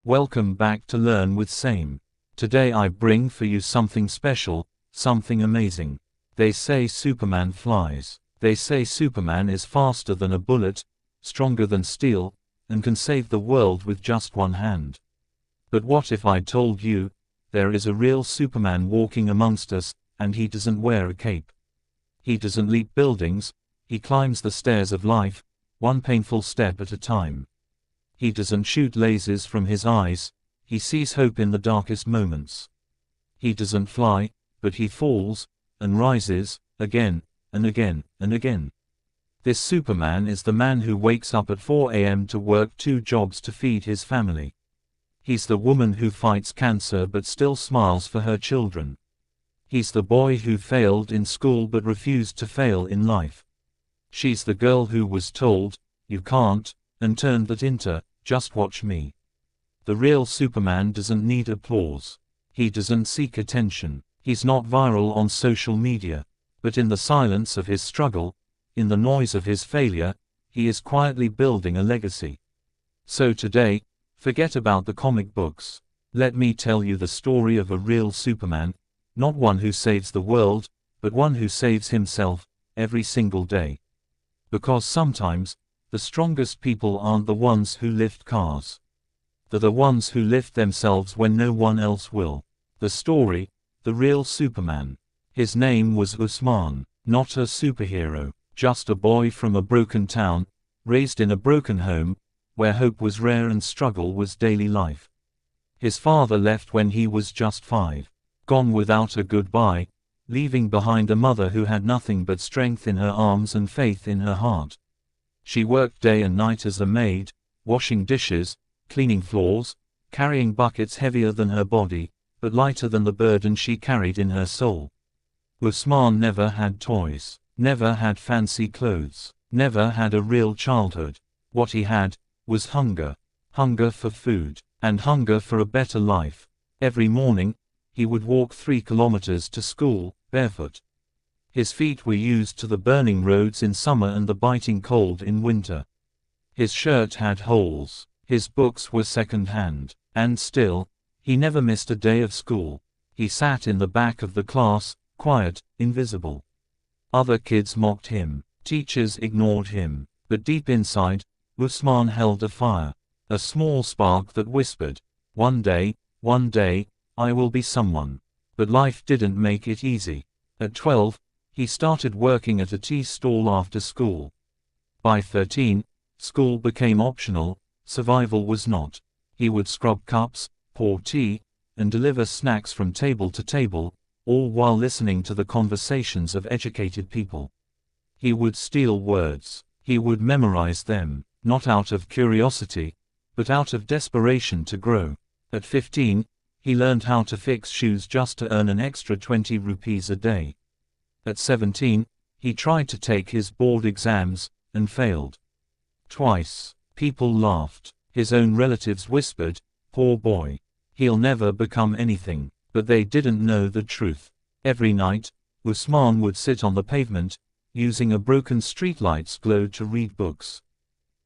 Welcome back to Learn with Saim. Today I bring for you something special, something amazing. They say Superman flies. They say Superman is faster than a bullet, stronger than steel, and can save the world with just one hand. But what if I told you, there is a real Superman walking amongst us, and he doesn't wear a cape. He doesn't leap buildings, he climbs the stairs of life, one painful step at a time. He doesn't shoot lasers from his eyes, he sees hope in the darkest moments. He doesn't fly, but he falls, and rises, again, and again, and again. This Superman is the man who wakes up at 4 a.m. to work 2 jobs to feed his family. He's the woman who fights cancer but still smiles for her children. He's the boy who failed in school but refused to fail in life. She's the girl who was told, "You can't," and turned that into, "Just watch me." The real Superman doesn't need applause. He doesn't seek attention. He's not viral on social media. But in the silence of his struggle, in the noise of his failure, he is quietly building a legacy. So today, forget about the comic books. Let me tell you the story of a real Superman, not one who saves the world, but one who saves himself, every single day. Because sometimes, the strongest people aren't the ones who lift cars. They're the ones who lift themselves when no one else will. The story, the real Superman. His name was Usman, not a superhero, just a boy from a broken town, raised in a broken home, where hope was rare and struggle was daily life. His father left when he was just 5, gone without a goodbye, leaving behind a mother who had nothing but strength in her arms and faith in her heart. She worked day and night as a maid, washing dishes, cleaning floors, carrying buckets heavier than her body, but lighter than the burden she carried in her soul. Usman never had toys, never had fancy clothes, never had a real childhood. What he had was hunger. Hunger for food, and hunger for a better life. Every morning, he would walk 3 kilometers to school, barefoot. His feet were used to the burning roads in summer and the biting cold in winter. His shirt had holes, his books were second-hand, and still, he never missed a day of school. He sat in the back of the class, quiet, invisible. Other kids mocked him, teachers ignored him, but deep inside, Usman held a fire, a small spark that whispered, one day, I will be someone." But life didn't make it easy. At 12, he started working at a tea stall after school. By 13, school became optional, survival was not. He would scrub cups, pour tea, and deliver snacks from table to table, all while listening to the conversations of educated people. He would steal words. He would memorize them, not out of curiosity, but out of desperation to grow. At 15, he learned how to fix shoes just to earn an extra 20 rupees a day. At 17, he tried to take his board exams, and failed. Twice. People laughed. His own relatives whispered, "Poor boy. He'll never become anything." But they didn't know the truth. Every night, Usman would sit on the pavement, using a broken streetlight's glow to read books.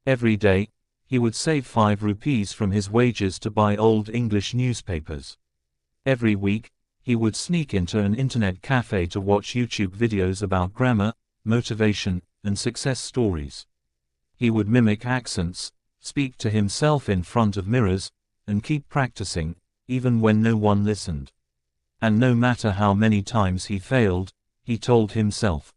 Every day, he would save 5 rupees from his wages to buy old English newspapers. Every week, he would sneak into an internet cafe to watch YouTube videos about grammar, motivation, and success stories. He would mimic accents, speak to himself in front of mirrors, and keep practicing, even when no one listened. And no matter how many times he failed, he told himself,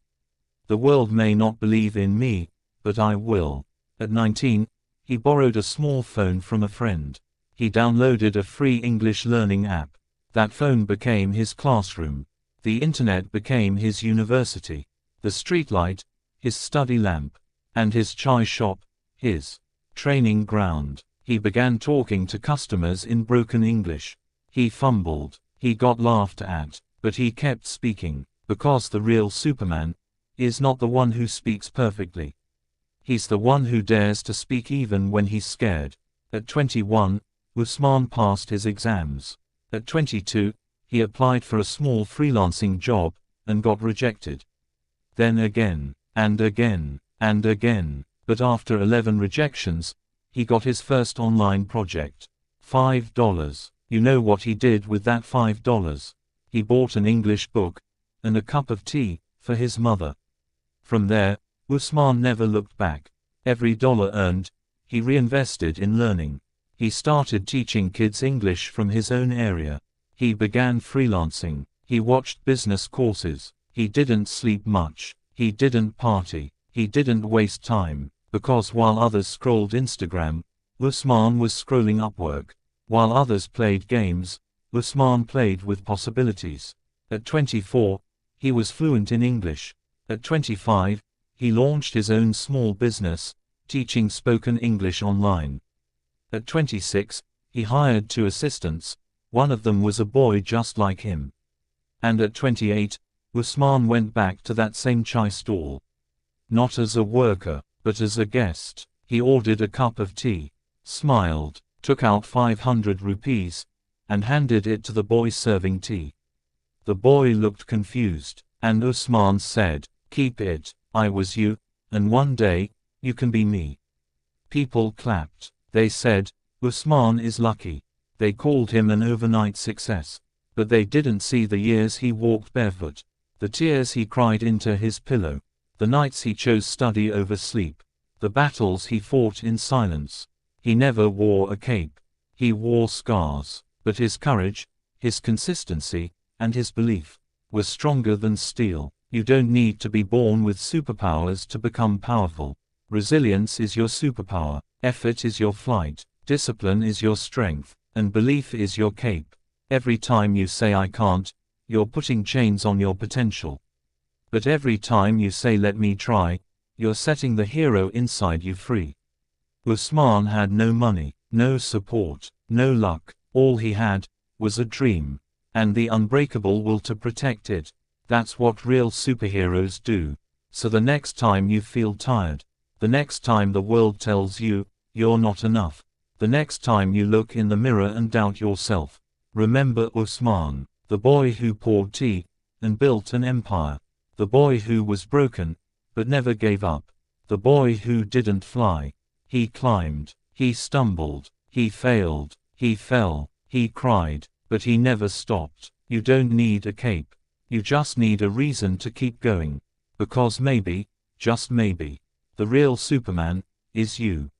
"The world may not believe in me, but I will." At 19, he borrowed a small phone from a friend. He downloaded a free English learning app. That phone became his classroom. The internet became his university. The streetlight, his study lamp. And his chai shop, his training ground. He began talking to customers in broken English. He fumbled. He got laughed at. But he kept speaking. Because the real Superman is not the one who speaks perfectly. He's the one who dares to speak even when he's scared. At 21, Usman passed his exams. At 22, he applied for a small freelancing job, and got rejected. Then again, and again, and again. But after 11 rejections, he got his first online project. $5. You know what he did with that $5? He bought an English book and a cup of tea for his mother. From there, Usman never looked back. Every dollar earned, he reinvested in learning. He started teaching kids English from his own area. He began freelancing. He watched business courses. He didn't sleep much. He didn't party. He didn't waste time, because while others scrolled Instagram, Usman was scrolling Upwork. While others played games, Usman played with possibilities. At 24, he was fluent in English. At 25, he launched his own small business, teaching spoken English online. At 26, he hired 2 assistants, one of them was a boy just like him. And at 28, Usman went back to that same chai stall. Not as a worker, but as a guest. He ordered a cup of tea, smiled, took out 500 rupees, and handed it to the boy serving tea. The boy looked confused, and Usman said, "Keep it, I was you, and one day, you can be me." People clapped. They said, "Usman is lucky." They called him an overnight success. But they didn't see the years he walked barefoot, the tears he cried into his pillow, the nights he chose study over sleep, the battles he fought in silence. He never wore a cape. He wore scars. But his courage, his consistency, and his belief were stronger than steel. You don't need to be born with superpowers to become powerful. Resilience is your superpower. Effort is your flight. Discipline is your strength. And belief is your cape. Every time you say I can't, you're putting chains on your potential. But every time you say let me try, you're setting the hero inside you free. Usman had no money, no support, no luck. All he had was a dream, and the unbreakable will to protect it. That's what real superheroes do. So the next time you feel tired, the next time the world tells you you're not enough, the next time you look in the mirror and doubt yourself, remember Usman, the boy who poured tea and built an empire, the boy who was broken but never gave up, the boy who didn't fly. He climbed, he stumbled, he failed, he fell, he cried, but he never stopped. You don't need a cape. You just need a reason to keep going. Because maybe, just maybe, the real Superman is you.